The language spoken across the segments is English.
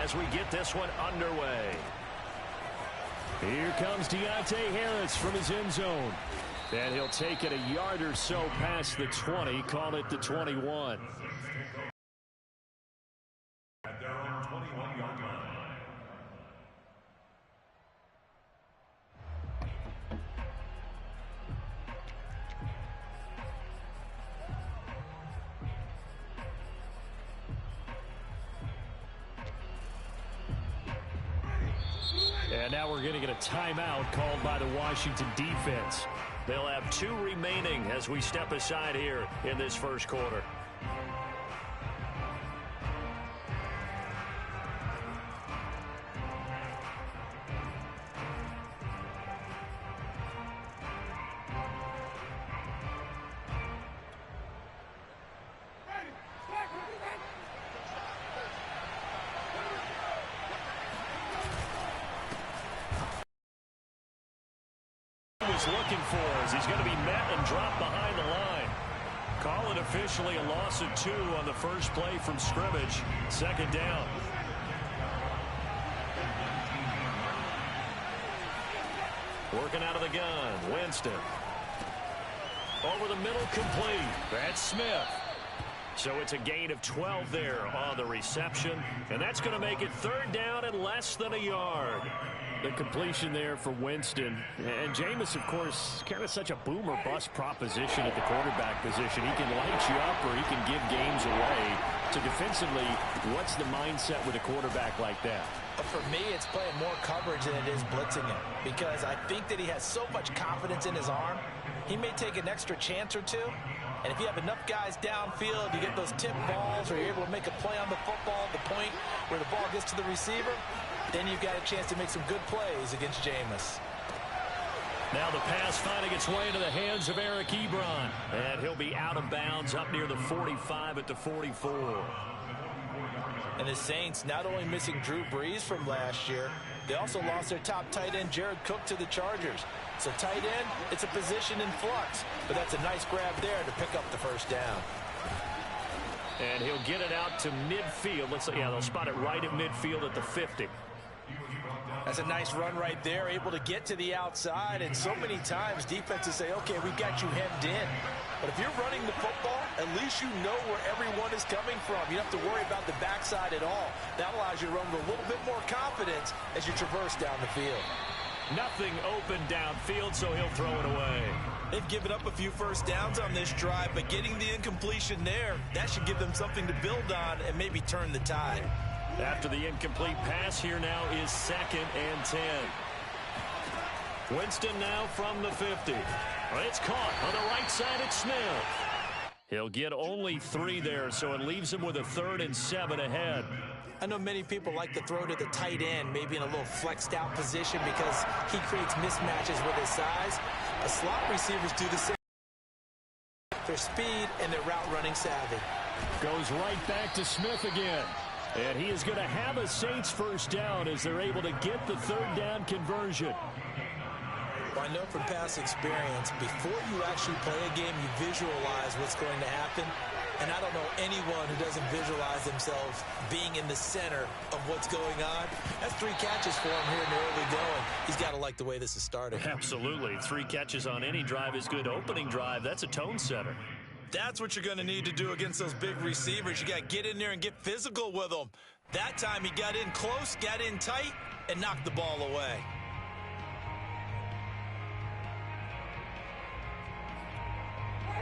as we get this one underway. Here comes Deontay Harris from his end zone. And he'll take it a yard or so past the 20, call it the 21. At their own 21-yard line. And now we're going to get a timeout called by the Washington defense. They'll have 2 remaining as we step aside here in this first quarter. Looking for as he's going to be met and dropped behind the line. Call it officially a loss of 2 on the first play from scrimmage. Second down. Working out of the gun. Winston. Over the middle, complete. That's Smith. So it's a gain of 12 there on the reception. And that's going to make it third down and less than a yard. The completion there for Winston. And Jameis, of course, kind of such a boom or bust proposition at the quarterback position. He can light you up or he can give games away. So defensively, what's the mindset with a quarterback like that? For me, it's playing more coverage than it is blitzing him. Because I think that he has so much confidence in his arm, he may take an extra chance or two. And if you have enough guys downfield, you get those tip balls or you're able to make a play on the football at the point where the ball gets to the receiver, then you've got a chance to make some good plays against Jameis. Now the pass finding its way into the hands of Eric Ebron. And he'll be out of bounds up near the 45 at the 44. And the Saints not only missing Drew Brees from last year, they also lost their top tight end, Jared Cook, to the Chargers. So tight end, it's a position in flux. But that's a nice grab there to pick up the first down. And he'll get it out to midfield. Let's say, yeah, they'll spot it right at midfield at the 50. That's a nice run right there, able to get to the outside. And so many times defenses say, okay, we've got you hemmed in. But if you're running the football, at least you know where everyone is coming from. You don't have to worry about the backside at all. That allows you to run with a little bit more confidence as you traverse down the field. Nothing open downfield, so he'll throw it away. They've given up a few first downs on this drive, but getting the incompletion there, that should give them something to build on and maybe turn the tide. After the incomplete pass, here now is 2nd and 10. Winston now from the 50. It's caught on the right side at Smith. He'll get only 3 there, so it leaves him with a 3rd and 7 ahead. I know many people like to throw to the tight end, maybe in a little flexed out position because he creates mismatches with his size. But slot receivers do the same. Their speed and their route running savvy. Goes right back to Smith again. And he is going to have a Saints first down as they're able to get the 3rd down conversion. Well, I know from past experience, before you actually play a game, you visualize what's going to happen. And I don't know anyone who doesn't visualize themselves being in the center of what's going on. That's 3 catches for him here in the early going. He's got to like the way this is starting. Absolutely. 3 catches on any drive is good. Opening drive, that's a tone setter. That's what you're going to need to do against those big receivers. You got to get in there and get physical with them. That time he got in close, got in tight, and knocked the ball away.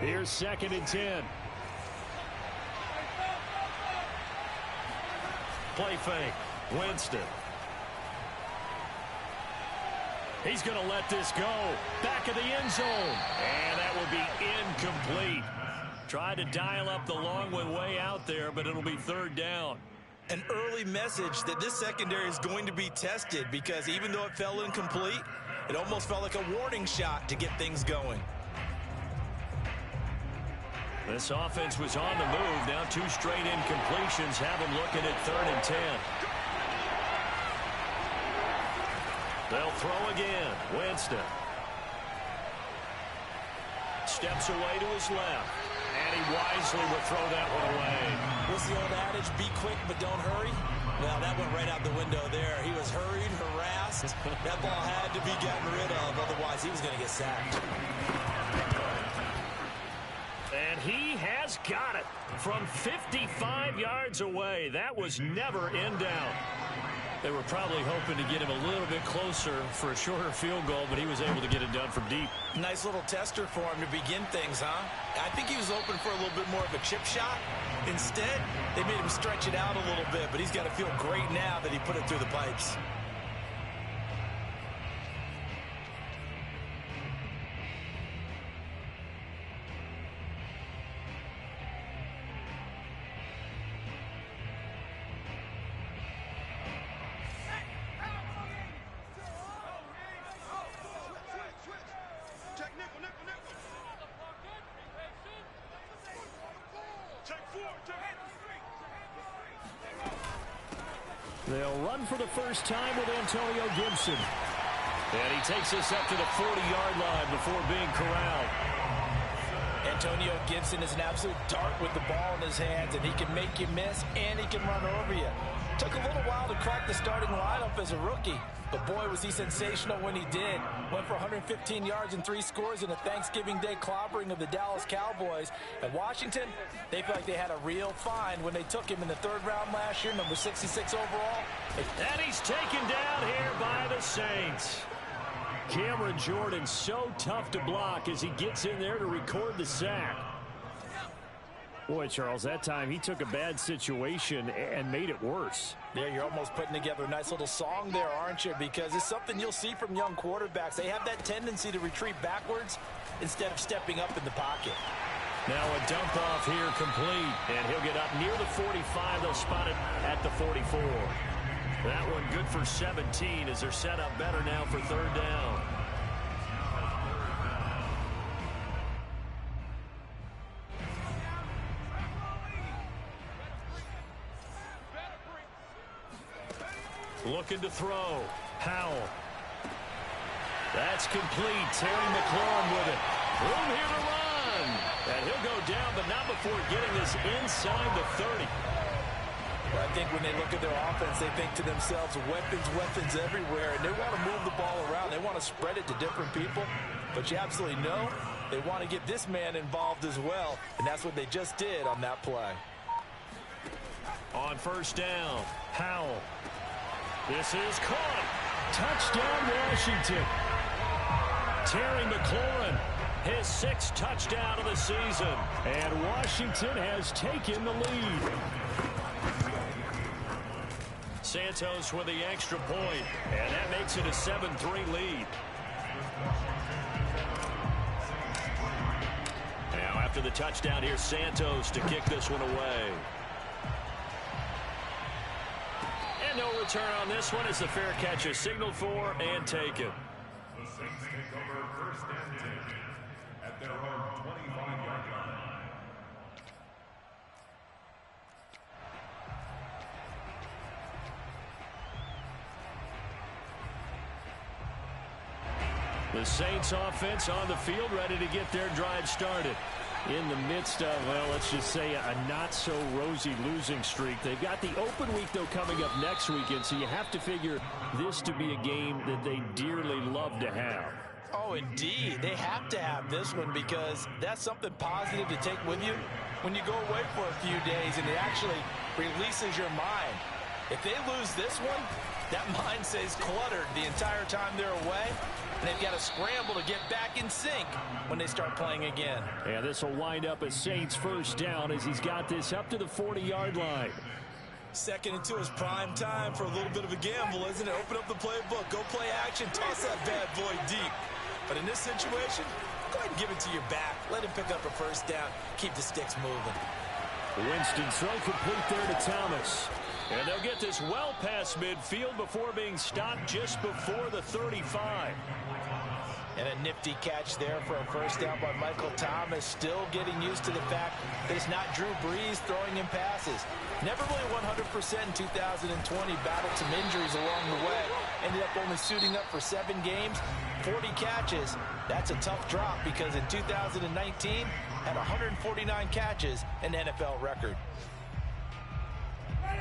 Here's 2nd and 10. Play fake. Winston. He's going to let this go. Back of the end zone. And that will be incomplete. Tried to dial up the long one way out there, but it'll be 3rd down. An early message that this secondary is going to be tested because even though it fell incomplete, it almost felt like a warning shot to get things going. This offense was on the move. Now 2 straight incompletions have them looking at 3rd and 10. They'll throw again. Winston. Steps away to his left. And he wisely will throw that one away. What's the old adage? Be quick, but don't hurry. Well, that went right out the window there. He was hurried, harassed. That ball had to be gotten rid of, otherwise he was going to get sacked. And he has got it from 55 yards away. That was never in doubt. They were probably hoping to get him a little bit closer for a shorter field goal, but he was able to get it done from deep. Nice little tester for him to begin things, huh? I think he was open for a little bit more of a chip shot. Instead, they made him stretch it out a little bit, but he's got to feel great now that he put it through the pipes. They'll run for the first time with Antonio Gibson. And he takes us up to the 40-yard line before being corralled. Antonio Gibson is an absolute dart with the ball in his hands, and he can make you miss, and he can run over you. Took a little while to crack the starting lineup as a rookie, but boy, was he sensational when he did. Went for 115 yards and 3 scores in a Thanksgiving Day clobbering of the Dallas Cowboys. And Washington, they feel like they had a real find when they took him in the 3rd round last year, number 66 overall. And he's taken down here by the Saints. Cameron Jordan so tough to block as he gets in there to record the sack. Boy, Charles, that time he took a bad situation and made it worse. Yeah, you're almost putting together a nice little song there, aren't you? Because it's something you'll see from young quarterbacks. They have that tendency to retreat backwards instead of stepping up in the pocket. Now a dump off here complete, and he'll get up near the 45. They'll spot it at the 44. That one good for 17 as they're set up better now for 3rd down. Looking to throw. Howell. That's complete. Terry McLaurin with it. Room here to run. And he'll go down, but not before getting this inside the 30. Well, I think when they look at their offense, they think to themselves, weapons everywhere, and they want to move the ball around. They want to spread it to different people. But you absolutely know they want to get this man involved as well, and that's what they just did on that play. On 1st down, Howell. This is caught. Touchdown, Washington. Terry McLaurin, his 6th touchdown of the season. And Washington has taken the lead. Santos with the extra point, and that makes it a 7-3 lead. Now after the touchdown, here's Santos to kick this one away. And no return on this one as the fair catch is signaled for and taken. The Saints take over 1st and 10 at their own 25-yard line. The Saints offense on the field, ready to get their drive started. In the midst of, well, let's just say a not-so-rosy losing streak. They've got the open week, though, coming up next weekend, so you have to figure this to be a game that they dearly love to have. Oh, indeed. They have to have this one because that's something positive to take with you when you go away for a few days, and it actually releases your mind. If they lose this one, that mind stays cluttered the entire time they're away, and they've got to scramble to get back in sync when they start playing again. And this will wind up as Saints 1st down as he's got this up to the 40-yard line. 2nd and 2 is prime time for a little bit of a gamble, isn't it? Open up the playbook, go play action, toss that bad boy deep. But in this situation, go ahead and give it to your back. Let him pick up a 1st down. Keep the sticks moving. Winston throw complete there to Thomas. And they'll get this well past midfield before being stopped just before the 35. And a nifty catch there for a 1st down by Michael Thomas. Still getting used to the fact that it's not Drew Brees throwing him passes. Never really 100% in 2020. Battled some injuries along the way. Ended up only suiting up for 7 games, 40 catches. That's a tough drop because in 2019 had 149 catches, an NFL record.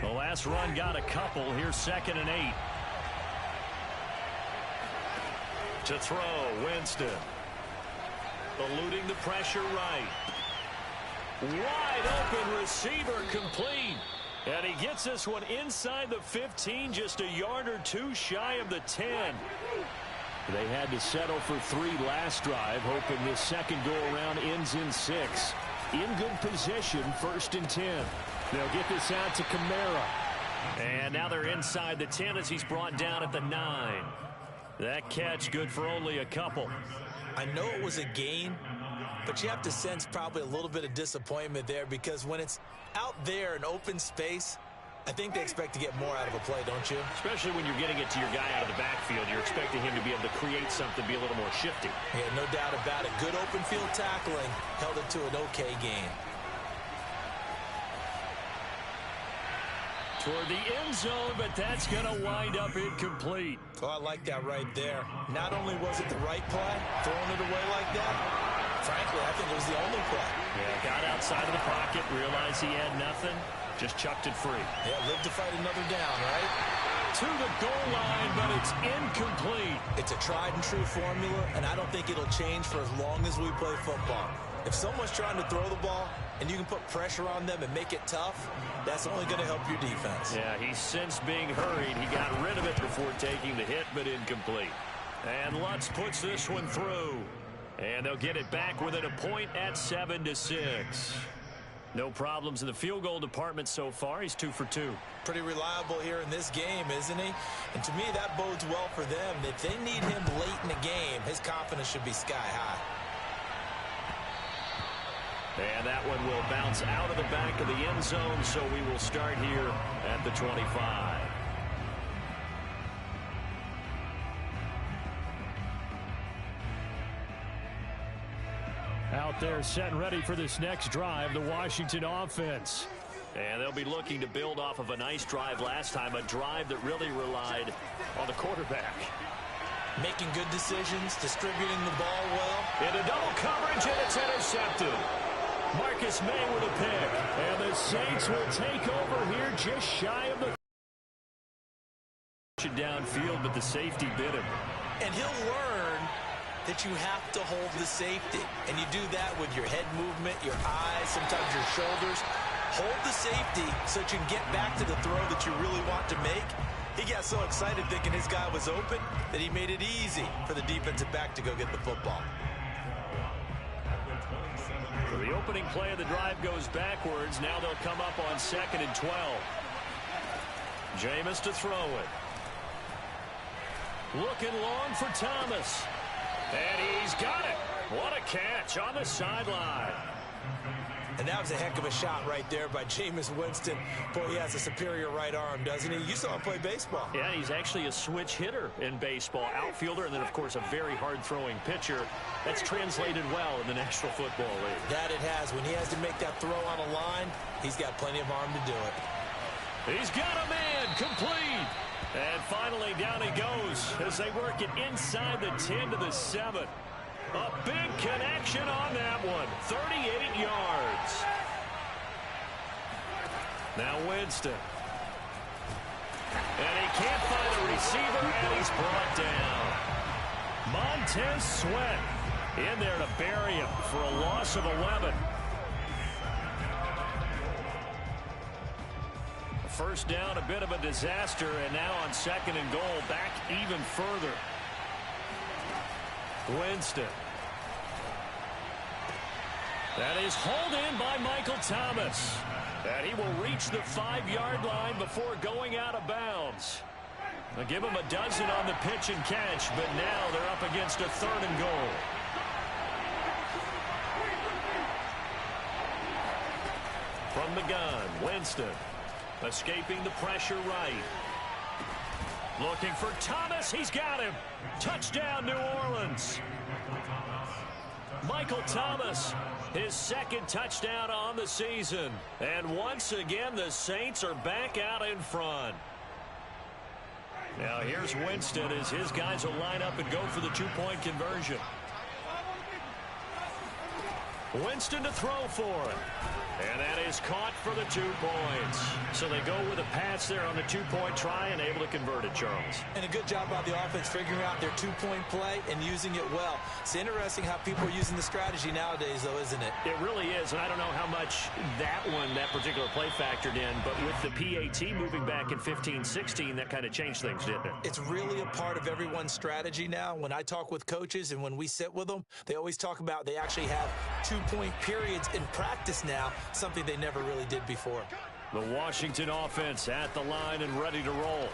The last run got a couple. Here's 2nd and 8. To throw, Winston. Eluding the pressure right. Wide open receiver, complete. And he gets this one inside the 15, just a yard or two shy of the 10. They had to settle for 3 last drive, hoping this second go-around ends in 6. In good position, 1st and 10. They'll get this out to Kamara. And now they're inside the 10 as he's brought down at the 9. That catch good for only a couple. I know it was a gain, but you have to sense probably a little bit of disappointment there, because when it's out there in open space, I think they expect to get more out of a play, don't you? Especially when you're getting it to your guy out of the backfield. You're expecting him to be able to create something, be a little more shifty. Yeah, no doubt about it. Good open field tackling held it to an okay gain. Toward the end zone, but that's going to wind up incomplete. Oh, I like that right there. Not only was it the right play, throwing it away like that, frankly, I think it was the only play. Yeah, got outside of the pocket, realized he had nothing, just chucked it free. Yeah, live to fight another down, right? To the goal line, but it's incomplete. It's a tried and true formula, and I don't think it'll change for as long as we play football. If someone's trying to throw the ball and you can put pressure on them and make it tough, that's only going to help your defense. Yeah, he's since being hurried. He got rid of it before taking the hit, but incomplete. And Lutz puts this one through. And they'll get it back within a point at 7-6. No problems in the field goal department so far. He's 2 for 2. Pretty reliable here in this game, isn't he? And to me, that bodes well for them. If they need him late in the game, his confidence should be sky high. And that one will bounce out of the back of the end zone, so we will start here at the 25. Out there set and ready for this next drive, the Washington offense. And they'll be looking to build off of a nice drive last time, a drive that really relied on the quarterback. Making good decisions, distributing the ball well. Into double coverage, and it's intercepted. Marcus May with a pick, and the Saints will take over here just shy of the downfield, but the safety bit him. And he'll learn that you have to hold the safety, and you do that with your head movement, your eyes, sometimes your shoulders. Hold the safety so that you can get back to the throw that you really want to make. He got so excited thinking his guy was open that he made it easy for the defensive back to go get the football. So the opening play of the drive goes backwards. Now they'll come up on 2nd and 12. Jameis to throw it. Looking long for Thomas. And he's got it. What a catch on the sideline. And that was a heck of a shot right there by Jameis Winston. Boy, he has a superior right arm, doesn't he? You saw him play baseball. Yeah, he's actually a switch hitter in baseball. Outfielder, and then, of course, a very hard-throwing pitcher. That's translated well in the National Football League. That it has. When he has to make that throw on a line, he's got plenty of arm to do it. He's got a man, complete. And finally, down he goes as they work it inside the 10 to the 7. A big connection on that one. 38 yards. Now Winston. And he can't find a receiver, and he's brought down. Montez Sweat in there to bury him for a loss of 11. First down, a bit of a disaster, and now on 2nd and goal, back even further. Winston. That is hauled in by Michael Thomas. And he will reach the 5-yard line before going out of bounds. They'll give him a dozen on the pitch and catch, but now they're up against a 3rd and goal. From the gun, Winston. Escaping the pressure right. Looking for Thomas. He's got him. Touchdown, New Orleans. Michael Thomas, his 2nd touchdown on the season. And once again, the Saints are back out in front. Now here's Winston as his guys will line up and go for the 2-point conversion. Winston to throw for it. And that is caught for the 2 points. So they go with a pass there on the 2-point try and able to convert it, Charles. And a good job by the offense figuring out their 2-point play and using it well. It's interesting how people are using the strategy nowadays, though, isn't it? It really is, and I don't know how much that particular play factored in, but with the PAT moving back in 15-16, that kind of changed things, didn't it? It's really a part of everyone's strategy now. When I talk with coaches and when we sit with them, they always talk about they actually have 2-point periods in practice now, something they never really did before. The Washington offense at the line and ready to roll.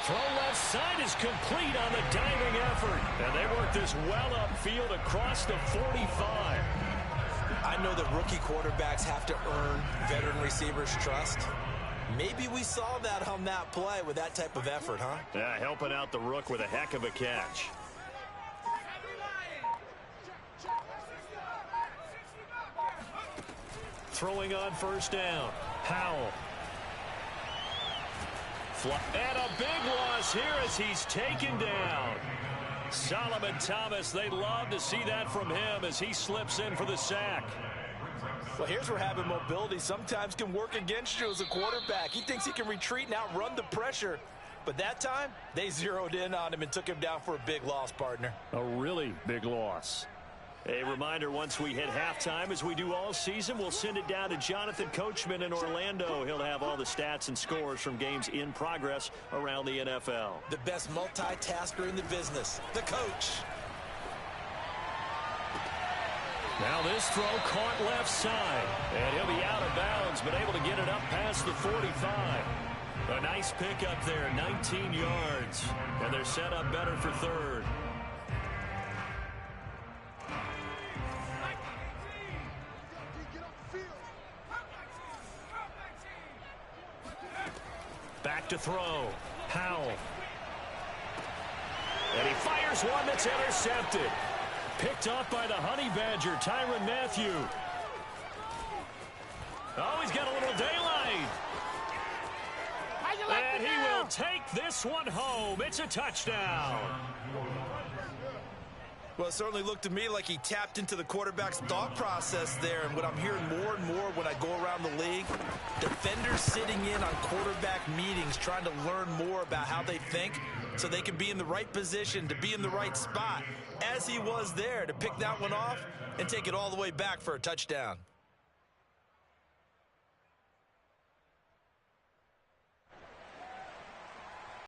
Throw left side is complete on the diving effort. And they work this well upfield across the 45. I know that rookie quarterbacks have to earn veteran receivers' trust. Maybe we saw that on that play with that type of effort, huh? Yeah, helping out the rook with a heck of a catch. Throwing on first down. Powell. And a big loss here as he's taken down. Solomon Thomas, they'd love to see that from him as he slips in for the sack. Well, here's where having mobility sometimes can work against you as a quarterback. He thinks he can retreat and outrun the pressure. But that time, they zeroed in on him and took him down for a big loss, partner. A really big loss. A reminder, once we hit halftime, as we do all season, we'll send it down to Jonathan Coachman in Orlando. He'll have all the stats and scores from games in progress around the NFL. The best multitasker in the business, the coach. Now this throw caught left side, and he'll be out of bounds, but able to get it up past the 45. A nice pickup there, 19 yards, and they're set up better for third. Back to throw. Powell. And he fires one that's intercepted. Picked off by the Honey Badger, Tyrann Mathieu. Oh, he's got a little daylight. And he will take this one home. It's a touchdown. Well, it certainly looked to me like he tapped into the quarterback's thought process there. And what I'm hearing more and more when I go around the league, defenders sitting in on quarterback meetings trying to learn more about how they think so they can be in the right position to be in the right spot, as he was there to pick that one off and take it all the way back for a touchdown.